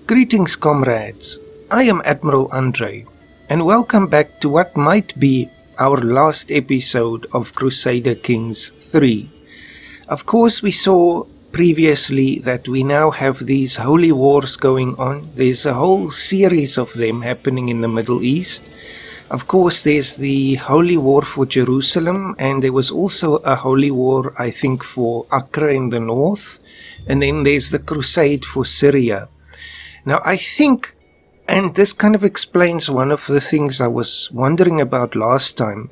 Greetings, comrades. I am Admiral Andre, and welcome back to what might be our last episode of Crusader Kings III. Of course, we saw previously that we now have these holy wars going on. There's a whole series of them happening in the Middle East. Of course, there's the holy war for Jerusalem, and there was also a holy war, I think, for Accra in the north, and then there's the crusade for Syria. Now, I think, and this kind of explains one of the things I was wondering about last time,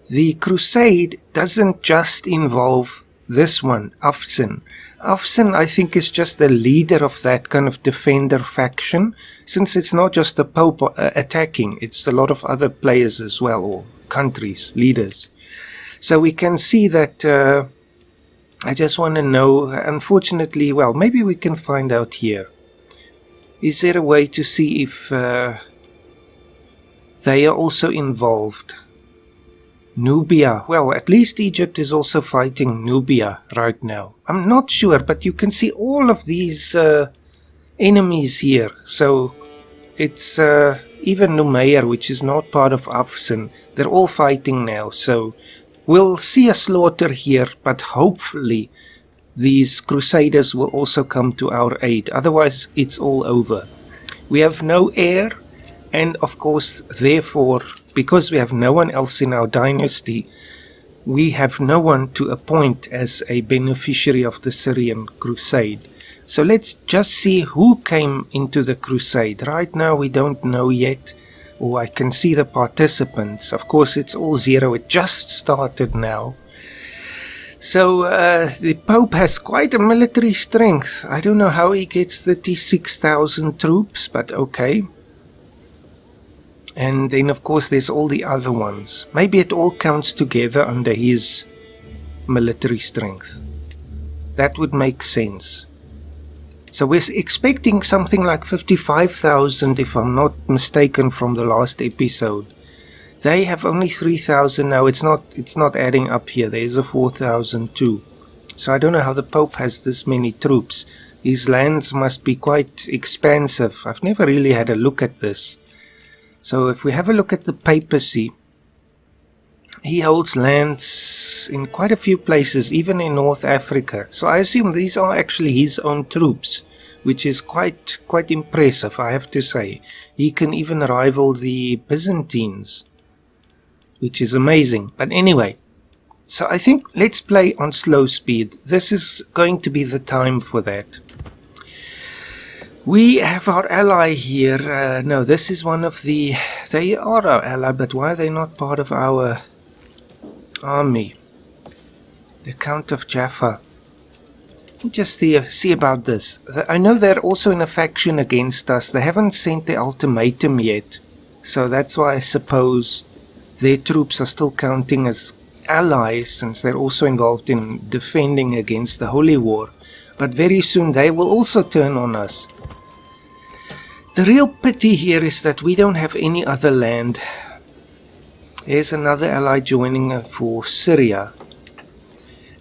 the crusade doesn't just involve this one, Afsin. Afsin, I think, is just the leader of that kind of defender faction, since it's not just the Pope attacking, it's a lot of other players as well, or countries, leaders. So we can see that, I just want to know, unfortunately, well, maybe we can find out here. Is there a way to see if they are also involved? Nubia. Well, at least Egypt is also fighting Nubia right now. I'm not sure, but you can see all of these enemies here. So it's even Numair, which is not part of Afsin. They're all fighting now. So we'll see a slaughter here, but hopefully these crusaders will also come to our aid. Otherwise, it's all over. We have no heir, and of course, therefore, because we have no one else in our dynasty, we have no one to appoint as a beneficiary of the Syrian crusade. So let's just see who came into the crusade. Right now, we don't know yet, or I can see the participants. Of course, it's all zero. It just started now. So the Pope has quite a military strength. I don't know how he gets 36,000 troops, but okay. And then of course there's all the other ones. Maybe it all counts together under his military strength. That would make sense. So we're expecting something like 55,000 if I'm not mistaken from the last episode. They have only 3,000 now. It's not adding up here. There's a 4,000 too. So I don't know how the Pope has this many troops. His lands must be quite expansive. I've never really had a look at this. So if we have a look at the papacy, he holds lands in quite a few places, even in North Africa. So I assume these are actually his own troops, which is quite impressive, I have to say. He can even rival the Byzantines, which is amazing. But anyway, so I think let's play on slow speed. This is going to be the time for that. We have our ally here. No, this is one of the... They are our ally, but why are they not part of our army? The Count of Jaffa. Just see about this. I know they're also in a faction against us. They haven't sent the ultimatum yet. So that's why I suppose their troops are still counting as allies, since they're also involved in defending against the Holy War. But very soon they will also turn on us. The real pity here is that we don't have any other land. Here's another ally joining for Syria.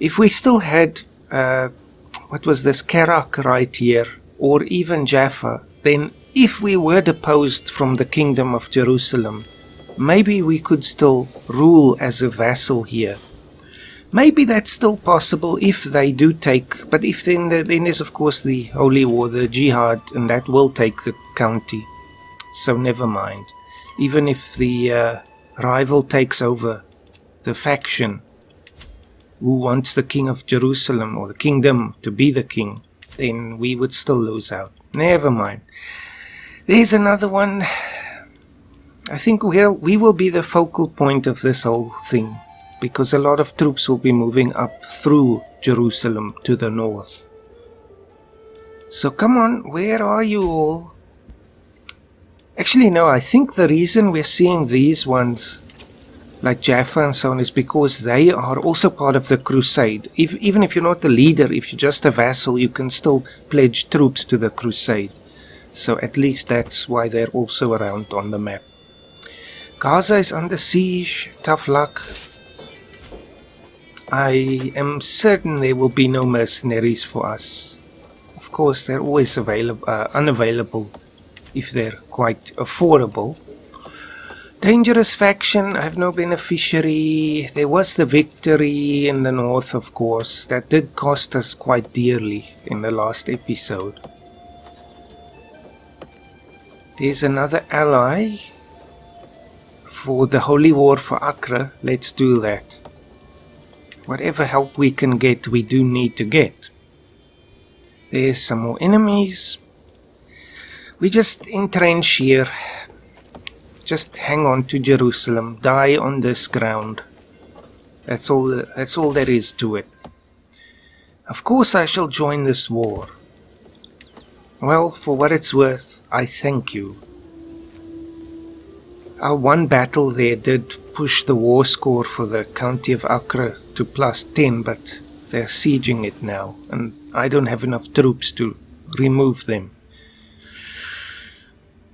If we still had, what was this, Kerak right here, or even Jaffa, then if we were deposed from the Kingdom of Jerusalem, maybe we could still rule as a vassal here. Maybe that's still possible if they do take, but if then there's of course the holy war, the jihad, and that will take the county. So never mind. Even if the rival takes over the faction who wants the king of Jerusalem or the kingdom to be the king, then we would still lose out. Never mind. There's another one. I think we will be the focal point of this whole thing, because a lot of troops will be moving up through Jerusalem to the north. So come on, where are you all? Actually, no, I think the reason we're seeing these ones, like Jaffa and so on, is because they are also part of the crusade. Even if you're not the leader, if you're just a vassal, you can still pledge troops to the crusade. So at least that's why they're also around on the map. Gaza is under siege. Tough luck. I am certain there will be no mercenaries for us. Of course, they're always unavailable if they're quite affordable. Dangerous faction, I have no beneficiary. There was the victory in the north, of course. That did cost us quite dearly in the last episode. There's another ally for the Holy War for Acre. Let's do that. Whatever help we can get, we do need to get. There's some more enemies. We just entrench here. Just hang on to Jerusalem. Die on this ground. That's all there is to it. Of course I shall join this war. Well, for what it's worth, I thank you. Our one battle there did push the war score for the county of Acre to +10, but they're sieging it now, and I don't have enough troops to remove them.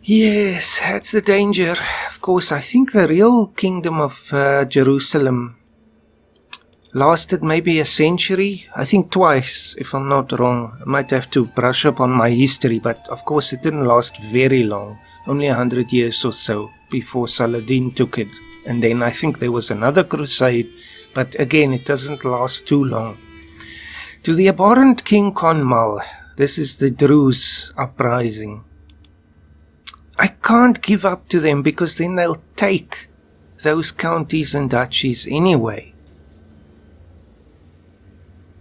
Yes, that's the danger. Of course, I think the real kingdom of Jerusalem lasted maybe a century. I think twice, if I'm not wrong. I might have to brush up on my history, but of course it didn't last very long. Only 100 years or so before Saladin took it. And then I think there was another crusade, but again, it doesn't last too long. To the abhorrent King Conmal, this is the Druze uprising. I can't give up to them because then they'll take those counties and duchies anyway.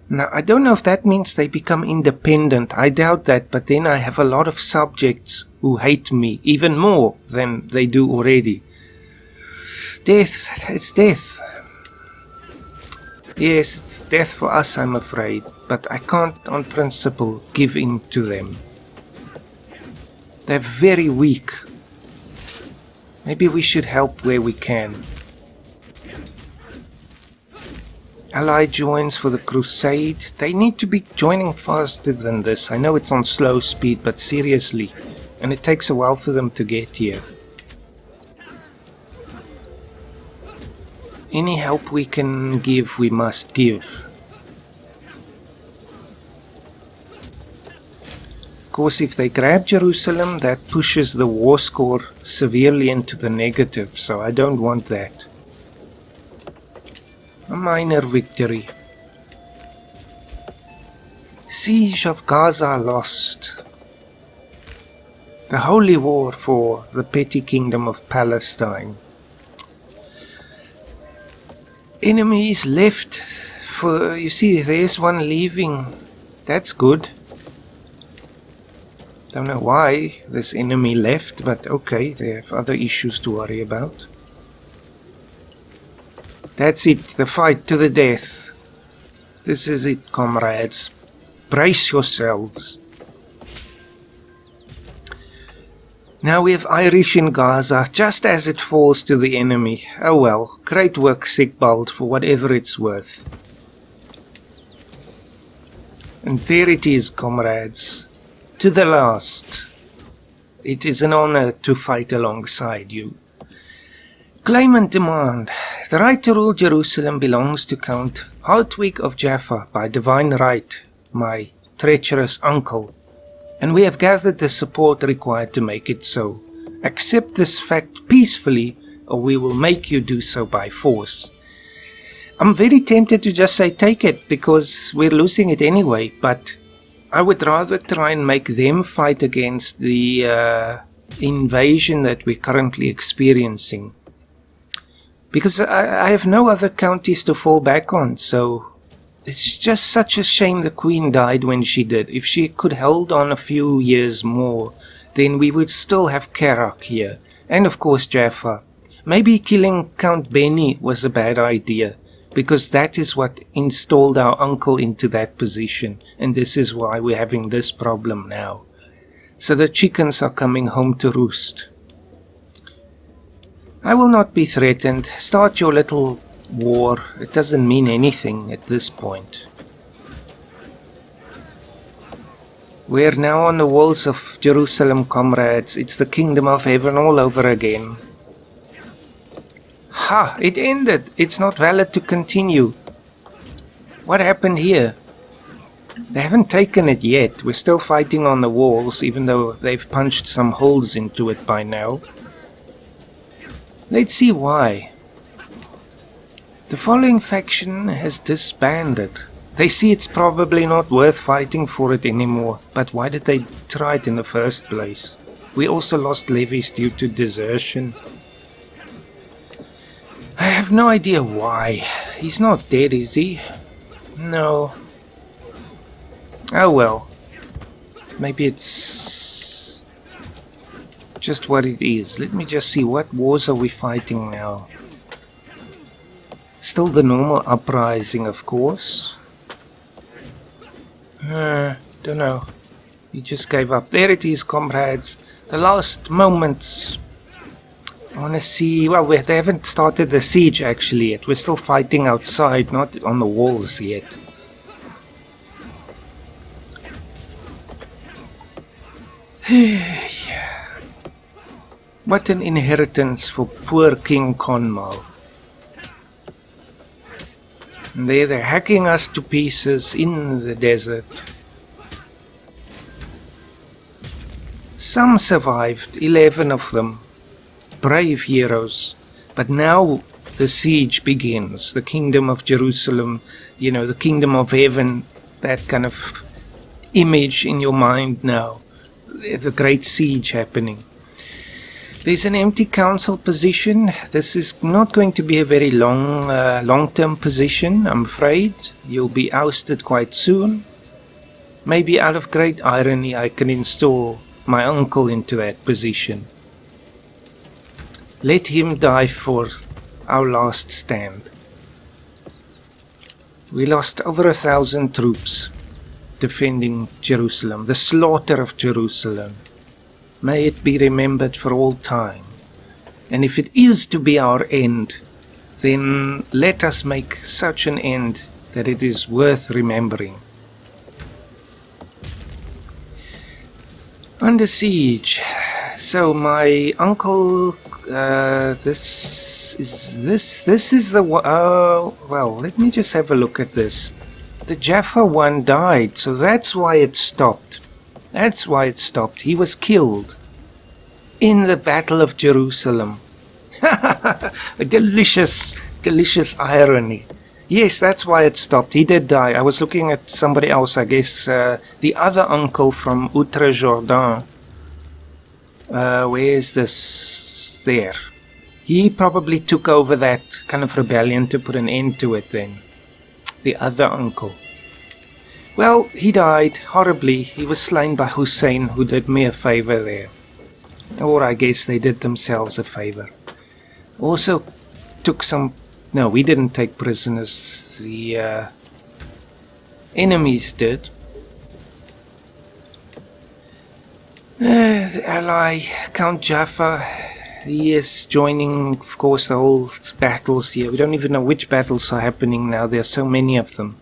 Now, I don't know if that means they become independent. I doubt that, but then I have a lot of subjects who hate me even more than they do already. Death, it's death. Yes, it's death for us, I'm afraid, but I can't on principle give in to them. They're very weak. Maybe we should help where we can. Ally joins for the crusade. They need to be joining faster than this. I know it's on slow speed, but seriously. And it takes a while for them to get here. Any help we can give, we must give. Of course, if they grab Jerusalem, that pushes the war score severely into the negative, so I don't want that. A minor victory. Siege of Gaza lost. The holy war for the petty kingdom of Palestine. Enemies left for, you see, there's one leaving. That's good. Don't know why this enemy left, but okay, they have other issues to worry about. That's it, the fight to the death. This is it, comrades. Brace yourselves. Now we have Irish in Gaza, just as it falls to the enemy. Oh well, great work, Sigbald, for whatever it's worth. And there it is, comrades. To the last. It is an honor to fight alongside you. Claim and demand. The right to rule Jerusalem belongs to Count Hartwig of Jaffa by divine right, my treacherous uncle, and we have gathered the support required to make it so. Accept this fact peacefully, or we will make you do so by force. I'm very tempted to just say take it, because we're losing it anyway, but I would rather try and make them fight against the invasion that we're currently experiencing. Because I have no other counties to fall back on, so it's just such a shame the Queen died when she did. If she could hold on a few years more, then we would still have Kerak here. And of course Jaffa. Maybe killing Count Benny was a bad idea, because that is what installed our uncle into that position, and this is why we're having this problem now. So the chickens are coming home to roost. I will not be threatened. Start your little war. It doesn't mean anything at this point. We're now on the walls of Jerusalem, comrades. It's the kingdom of heaven all over again. Ha! It ended! It's not valid to continue. What happened here? They haven't taken it yet. We're still fighting on the walls, even though they've punched some holes into it by now. Let's see why. The following faction has disbanded. They see it's probably not worth fighting for it anymore, but why did they try it in the first place? We also lost levies due to desertion. I have no idea why. He's not dead, is he? No. Oh well. Maybe it's just what it is. Let me just see, what wars are we fighting now? Still the normal uprising, of course. Don't know. He just gave up. There it is, comrades. The last moments. I want to see... Well, they haven't started the siege actually yet. We're still fighting outside, not on the walls yet. What an inheritance for poor King Conmal. And there they're hacking us to pieces in the desert. Some survived, 11 of them. Brave heroes. But now the siege begins. The kingdom of Jerusalem, you know, the kingdom of heaven, that kind of image in your mind now. The great siege happening. There's an empty council position. This is not going to be a very long-term position, I'm afraid. You'll be ousted quite soon. Maybe out of great irony I can install my uncle into that position. Let him die for our last stand. We lost over 1,000 troops defending Jerusalem, the slaughter of Jerusalem. May it be remembered for all time. And if it is to be our end, then let us make such an end that it is worth remembering. Under siege. So my uncle, this is the one. Well, let me just have a look at this. The Jaffa one died, so that's why it stopped. That's why it stopped. He was killed in the Battle of Jerusalem. A delicious irony. Yes, that's why it stopped. He did die. I was looking at somebody else, I guess, the other uncle from Outre-Jourdain. Where is this? There. He probably took over that kind of rebellion to put an end to it then. The other uncle. Well, he died horribly. He was slain by Hussein, who did me a favor there. Or I guess they did themselves a favor. Also took some... No, we didn't take prisoners. The enemies did. The ally, Count Jaffa, he is joining, of course, the whole battles here. We don't even know which battles are happening now. There are so many of them.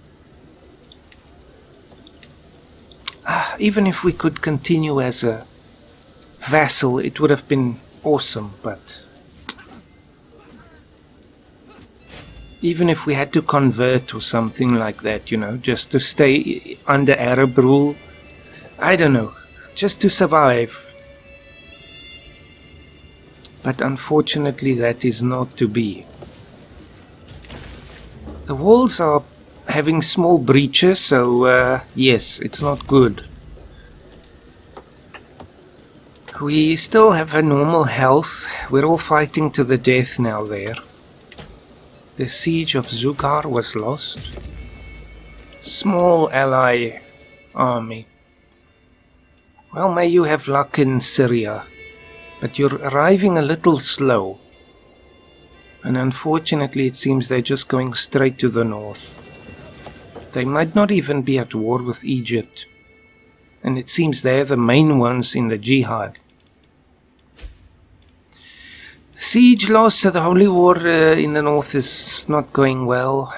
Even if we could continue as a vassal, it would have been awesome, but... Even if we had to convert or something like that, you know, just to stay under Arab rule, I don't know, just to survive. But unfortunately that is not to be. The walls are having small breaches, so yes, it's not good. We still have a normal health. We're all fighting to the death now there. The siege of Zugar was lost. Small ally army. Well, may you have luck in Syria, but you're arriving a little slow. And unfortunately it seems they're just going straight to the north. They might not even be at war with Egypt. And it seems they're the main ones in the jihad. Siege loss, so the Holy War in the north is not going well.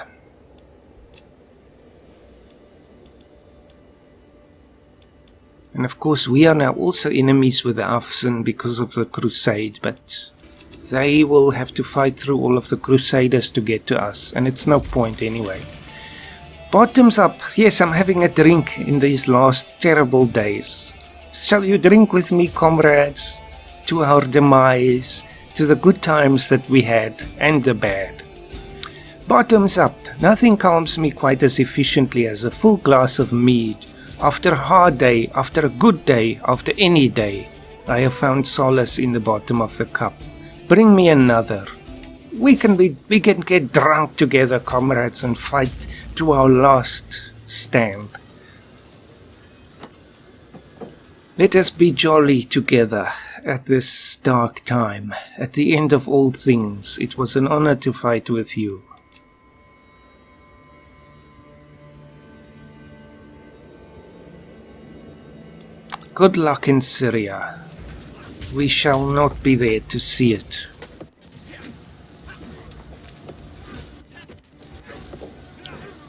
And of course we are now also enemies with the Afghan because of the crusade, but they will have to fight through all of the crusaders to get to us, and it's no point anyway. Bottoms up. Yes, I'm having a drink in these last terrible days. Shall you drink with me, comrades? To our demise, to the good times that we had, and the bad. Bottoms up. Nothing calms me quite as efficiently as a full glass of mead. After a hard day, after a good day, after any day, I have found solace in the bottom of the cup. Bring me another. We can get drunk together, comrades, and fight to our last stand. Let us be jolly together at this dark time. At the end of all things, it was an honor to fight with you. Good luck in Syria. We shall not be there to see it.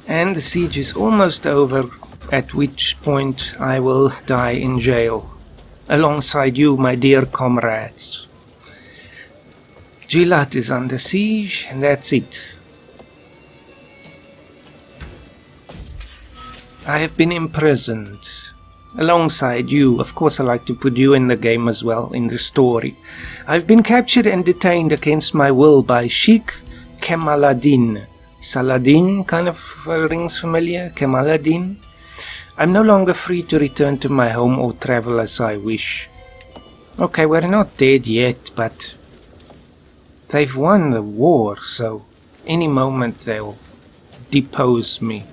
And the siege is almost over, at which point I will die in jail, alongside you, my dear comrades. Gilat is under siege, and that's it. I have been imprisoned, alongside you. Of course, I like to put you in the game as well, in the story. I've been captured and detained against my will by Sheikh Kemaladin. Saladin kind of rings familiar, Kemaladin. I'm no longer free to return to my home or travel as I wish. Okay, we're not dead yet, but they've won the war, so any moment they'll depose me.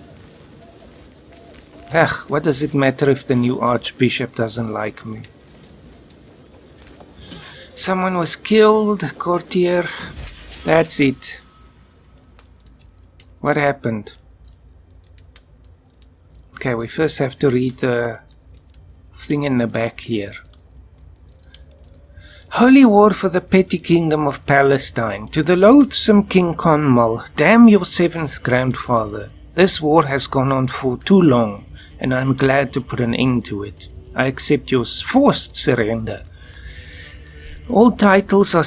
Ugh, what does it matter if the new archbishop doesn't like me? Someone was killed, courtier. That's it. What happened? Okay, we first have to read the thing in the back here. Holy war for the petty kingdom of Palestine. To the loathsome King Conmal, damn your seventh grandfather. This war has gone on for too long, and I'm glad to put an end to it. I accept your forced surrender. All titles held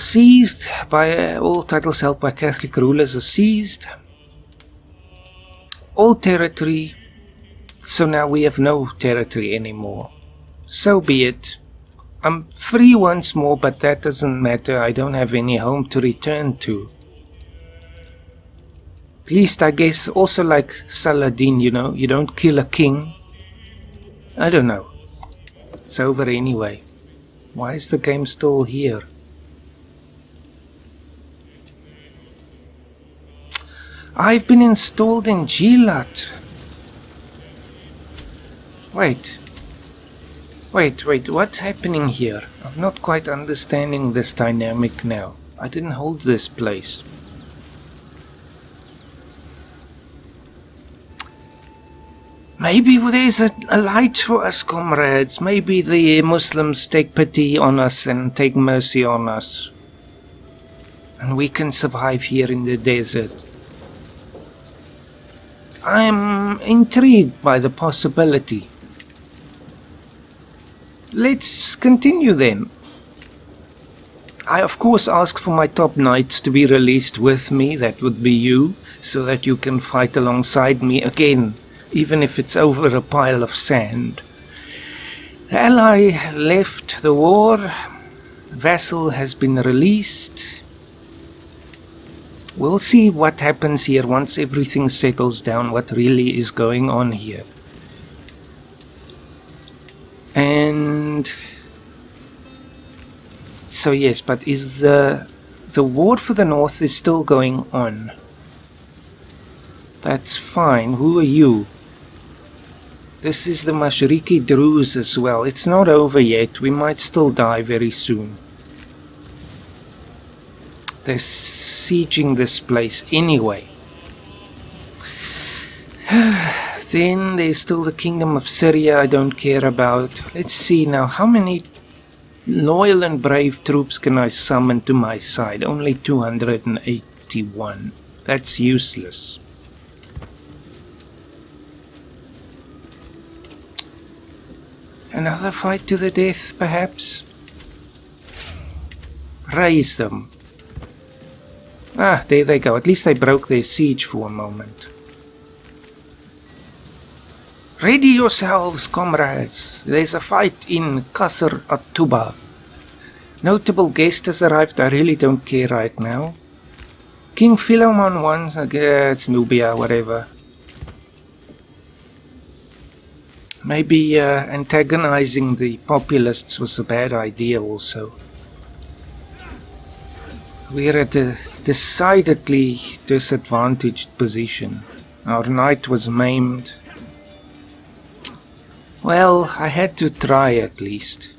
by Catholic rulers are seized. All territory, so now we have no territory anymore. So be it. I'm free once more, but that doesn't matter. I don't have any home to return to. At least I guess also like Saladin, you don't kill a king. I don't know. It's over anyway. Why is the game still here? I've been installed in Gilat. Wait, what's happening here? I'm not quite understanding this dynamic now. I didn't hold this place. Maybe there's a light for us, comrades. Maybe the Muslims take pity on us and take mercy on us. And we can survive here in the desert. I'm intrigued by the possibility. Let's continue then. I of course ask for my top knights to be released with me, that would be you, so that you can fight alongside me again, even if it's over a pile of sand. The ally left the war, vassal has been released. We'll see what happens here once everything settles down, what really is going on here. And so yes, but is the war for the north is still going on? That's fine. Who are you? This is the Mashriki Druze as well. It's not over yet. We might still die very soon. They're sieging this place anyway. Then there's still the Kingdom of Syria I don't care about. Let's see now, how many loyal and brave troops can I summon to my side? Only 281. That's useless. Another fight to the death, perhaps? Raise them. Ah, there they go. At least they broke their siege for a moment. Ready yourselves, comrades. There's a fight in Qasr at-Tuba. Notable guest has arrived. I really don't care right now. King Philemon wants, it's Nubia, whatever. Maybe antagonizing the populists was a bad idea also. We're at a decidedly disadvantaged position. Our knight was maimed. Well, I had to try at least.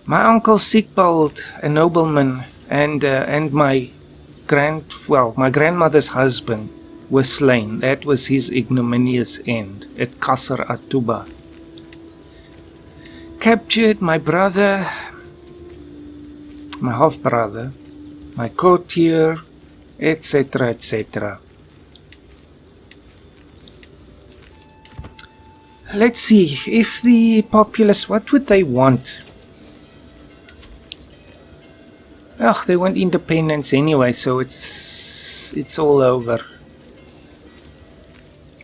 My uncle Sigvald, a nobleman, and my grandmother's husband were slain. That was his ignominious end at Qasr at-Tuba. Captured my brother, my half-brother, my courtier, etc., etc. Let's see, if the populace, what would they want? Ugh, they want independence anyway, so it's all over.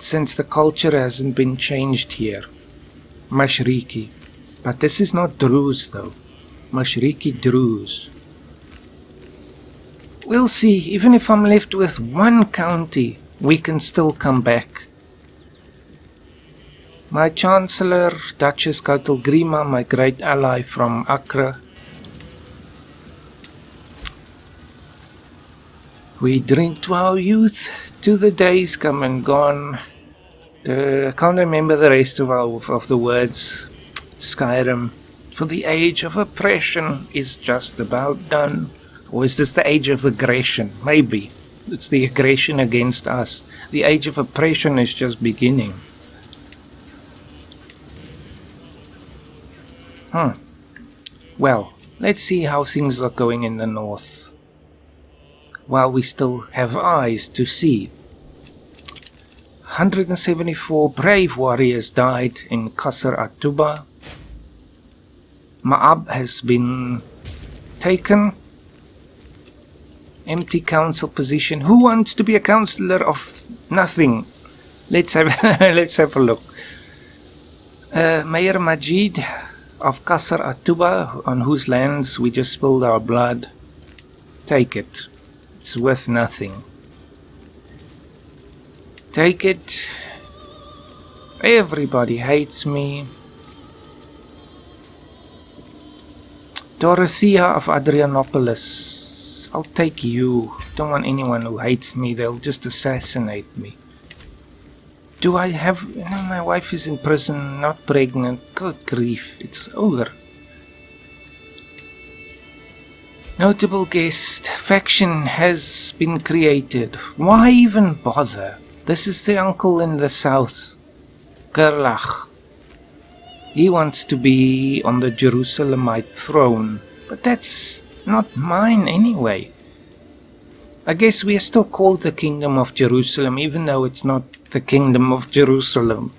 Since the culture hasn't been changed here. Mashriki. But this is not Druze though. Mashriki Druze. We'll see, even if I'm left with one county, we can still come back. My Chancellor, Duchess Kautelgrima, my great ally from Accra. We drink to our youth, to the days come and gone. I can't remember the rest of the words. Skyrim. For the age of oppression is just about done. Or is this the age of aggression? Maybe. It's the aggression against us. The age of oppression is just beginning. Well, let's see how things are going in the north. While we still have eyes to see. 174 brave warriors died in Qasr at-Tuba. Ma'ab has been taken. Empty council position. Who wants to be a councillor of nothing? Let's have a look. Mayor Majid of Qasr at-Tuba, on whose lands we just spilled our blood. Take it. It's worth nothing. Take it. Everybody hates me. Dorothea of Adrianopolis. I'll take you. Don't want anyone who hates me. They'll just assassinate me. Do I have... No, my wife is in prison, not pregnant. Good grief, it's over. Notable guest. Faction has been created. Why even bother? This is the uncle in the south. Gerlach. He wants to be on the Jerusalemite throne. But that's not mine anyway. I guess we are still called the Kingdom of Jerusalem, even though it's not the Kingdom of Jerusalem.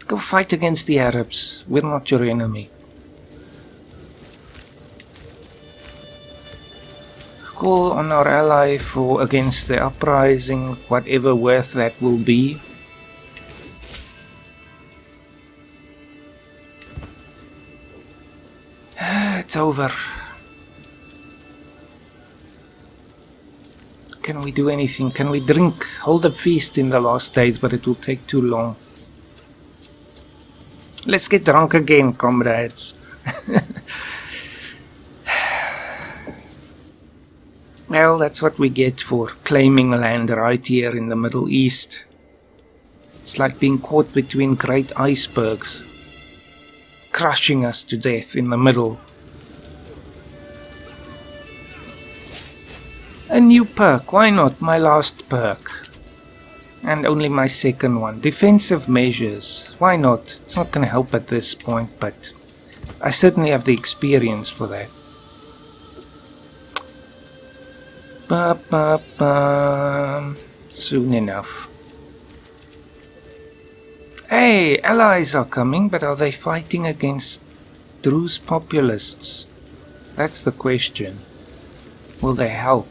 Go fight against the Arabs. We're not your enemy. Call on our ally for against the uprising, whatever worth that will be. It's over. Can we do anything? Can we drink? Hold a feast in the last days, but it will take too long. Let's get drunk again, comrades. Well, that's what we get for claiming land right here in the Middle East. It's like being caught between great icebergs, crushing us to death in the middle. A new perk, why not? My last perk. And only my second one. Defensive measures, why not? It's not going to help at this point, but I certainly have the experience for that. Soon enough. Hey, allies are coming, but are they fighting against Druze populists? That's the question. Will they help?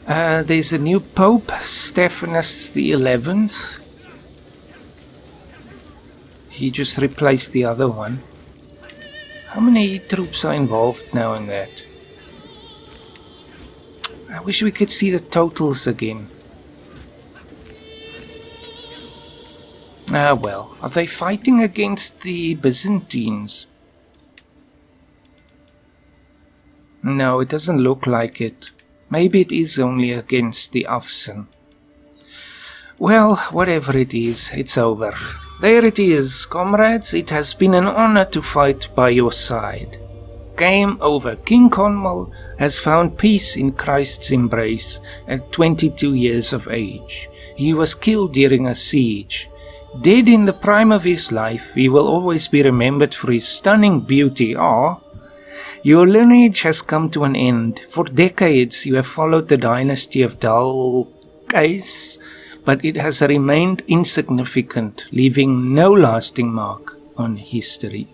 There's a new Pope, Stephanus the 11th. He just replaced the other one. How many troops are involved now in that? I wish we could see the totals again. Ah well, are they fighting against the Byzantines? No, it doesn't look like it. Maybe it is only against the Afghan. Well, whatever it is, it's over. There it is, comrades. It has been an honor to fight by your side. Game over. King Conmal has found peace in Christ's embrace at 22 years of age. He was killed during a siege. Dead in the prime of his life, he will always be remembered for his stunning beauty. Your lineage has come to an end. For decades you have followed the dynasty of Dalkais, but it has remained insignificant, leaving no lasting mark on history.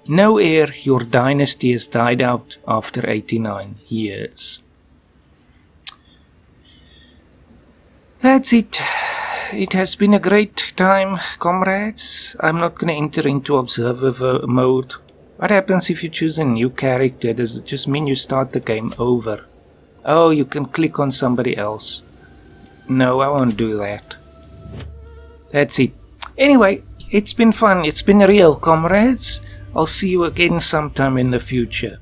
No heir, your dynasty has died out after 89 years. That's it. It has been a great time, comrades. I'm not going to enter into observer mode. What happens if you choose a new character? Does it just mean you start the game over? Oh, you can click on somebody else. No, I won't do that. That's it. Anyway, it's been fun. It's been real, comrades. I'll see you again sometime in the future.